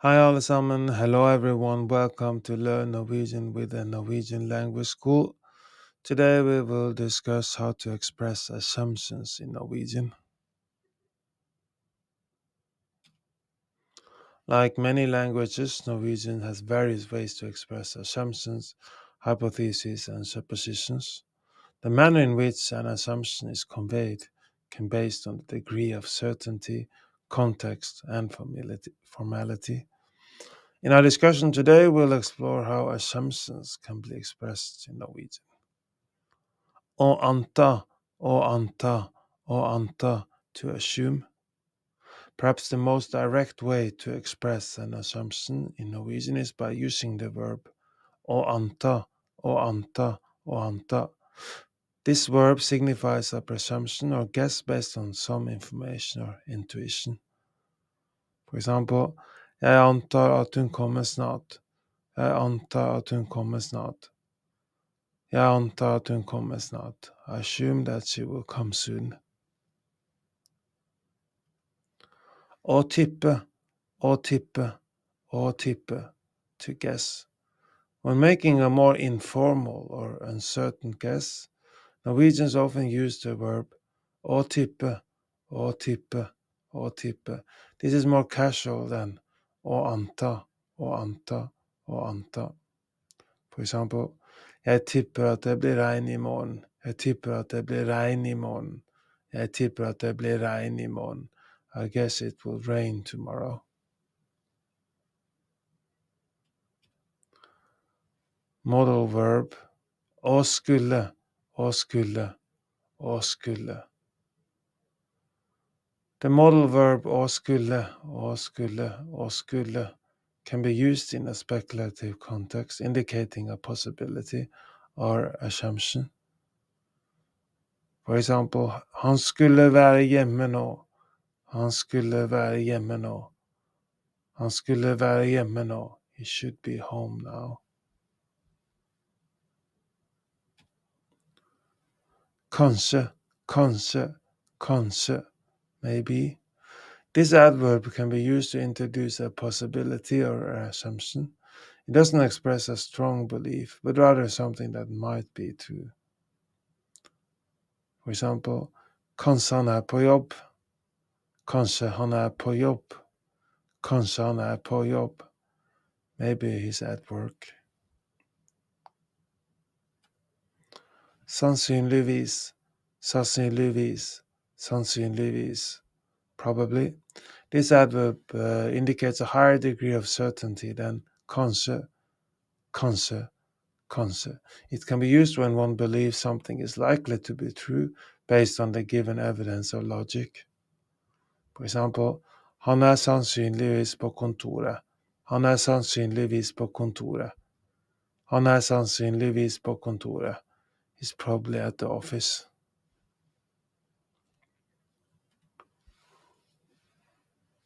Hi allesammans, hello everyone, welcome to Learn Norwegian with the Norwegian Language School. Today we will discuss how to express assumptions in Norwegian. Like many languages, Norwegian has various ways to express assumptions, hypotheses, and suppositions. The manner in which an assumption is conveyed can be based on the degree of certainty, context, and formality. In our discussion today, we'll explore how assumptions can be expressed in Norwegian. Å anta, å anta, å anta, to assume. Perhaps the most direct way to express an assumption in Norwegian is by using the verb å anta, å anta, å anta. This verb signifies a presumption or guess based on some information or intuition. For example, jeg antar at hun kommer snart. Jeg antar at hun kommer snart. Jeg antar at hun kommer snart. I assume that she will come soon. Å tippe, å tippe, å tippe, to guess. When making a more informal or uncertain guess, Norwegians often use the verb å tippe, å tippe, å tippe. This is more casual than å anta, å anta, å anta. For example, jeg tipper at det blir regn i morgen. Jeg tipper at det blir regn i morgen. Jeg tipper at det blir regn i morgen. I guess it will rain tomorrow. Modal verb å skulle, å skulle, å skulle. The modal verb å skulle, å skulle, å skulle can be used in a speculative context, indicating a possibility or assumption. For example, han skulle være hjemme nå. Han skulle være hjemme nå. Han skulle være hjemme nå. He should be home now. Kanskje, kanskje, kanskje, maybe. This adverb can be used to introduce a possibility or an assumption. It doesn't express a strong belief, but rather something that might be true. For example, kanskje han er på jobb. Kanskje han er på jobb. Kanskje han er på jobb. Maybe he's at work. Sannsynligvis, sannsynligvis, sannsynligvis, probably. This adverb indicates a higher degree of certainty than kanskje, kanskje, kanskje. It can be used when one believes something is likely to be true based on the given evidence or logic. For example, han er sannsynligvis på kontoret. Han er sannsynligvis på kontoret. Han er sannsynligvis på kontoret. He's probably at the office.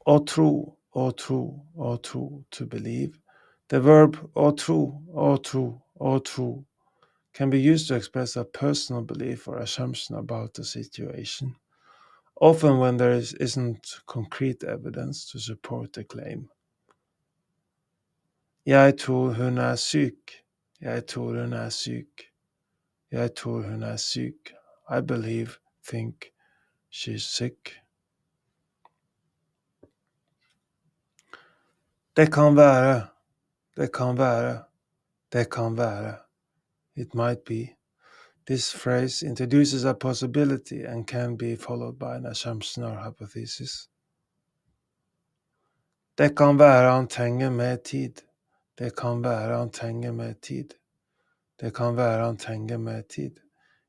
Å tro, å tro, å tro, to believe. The verb å tro, å tro, å tro can be used to express a personal belief or assumption about a situation, often when there isn't concrete evidence to support the claim. Jeg tror hun er syk. Jeg tror hun er syk. Jeg tror hun er syk. I think she's sick. Det kan være, det kan være, det kan være. It might be. This phrase introduces a possibility and can be followed by an assumption or hypothesis. Det kan være han trenger mer tid. Det kan være han trenger mer tid. Det kan være han trenger mer tid.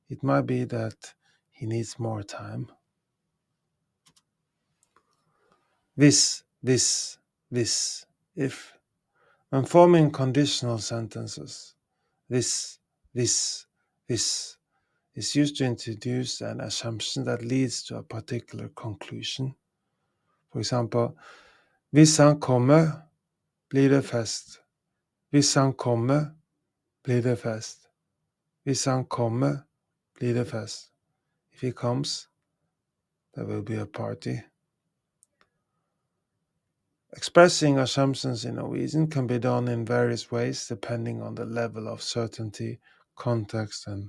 It might be that he needs more time. Hvis, if. When forming conditional sentences, this is used to introduce an assumption that leads to a particular conclusion. For example, hvis han kommer, blir det fest. Hvis han kommer, blir det fest. Hvis han kommer, blir det fest. If he comes, there will be a party. Expressing assumptions in Norwegian can be done in various ways depending on the level of certainty, context, and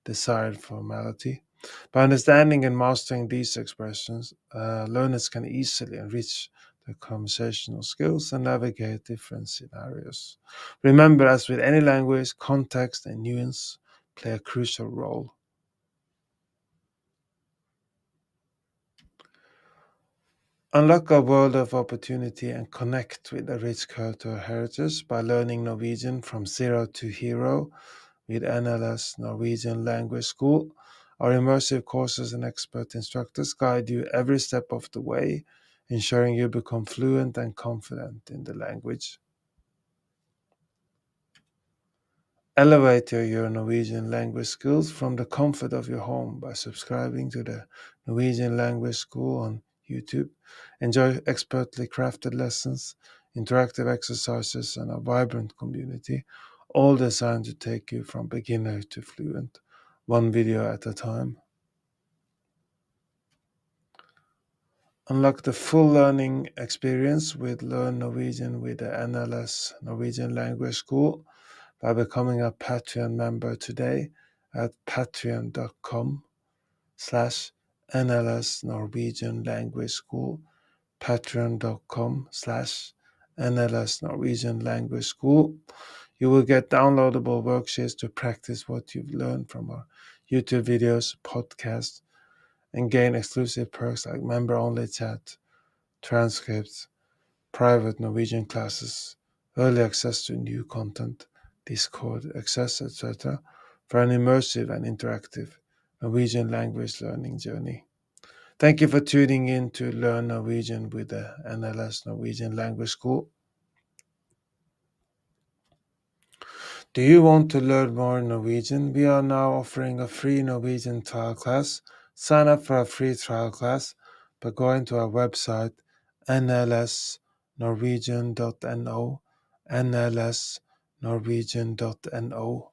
desired formality. By understanding and mastering these expressions, learners can easily enrich their conversational skills and navigate different scenarios. Remember, as with any language, context and nuance play a crucial role. Unlock a world of opportunity and connect with a rich cultural heritage by learning Norwegian from zero to hero with NLS Norwegian Language School. Our immersive courses and expert instructors guide you every step of the way, ensuring you become fluent and confident in the language. Elevate your Norwegian language skills from the comfort of your home by subscribing to the Norwegian Language School on YouTube. Enjoy expertly crafted lessons, interactive exercises, and a vibrant community, all designed to take you from beginner to fluent, one video at a time. Unlock the full learning experience with Learn Norwegian with the NLS Norwegian Language School by becoming a Patreon member today at patreon.com/NLS Norwegian Language School, patreon.com/NLS Norwegian Language School. You will get downloadable worksheets to practice what you've learned from our YouTube videos, podcasts, and gain exclusive perks like member-only chat, transcripts, private Norwegian classes, early access to new content, Discord access, etc., for an immersive and interactive Norwegian language learning journey. Thank you for tuning in to Learn Norwegian with the NLS Norwegian Language School. Do you want to learn more Norwegian? We are now offering a free Norwegian trial class. Sign up for a free trial class by going to our website nlsnorwegian.no, nlsnorwegian.no.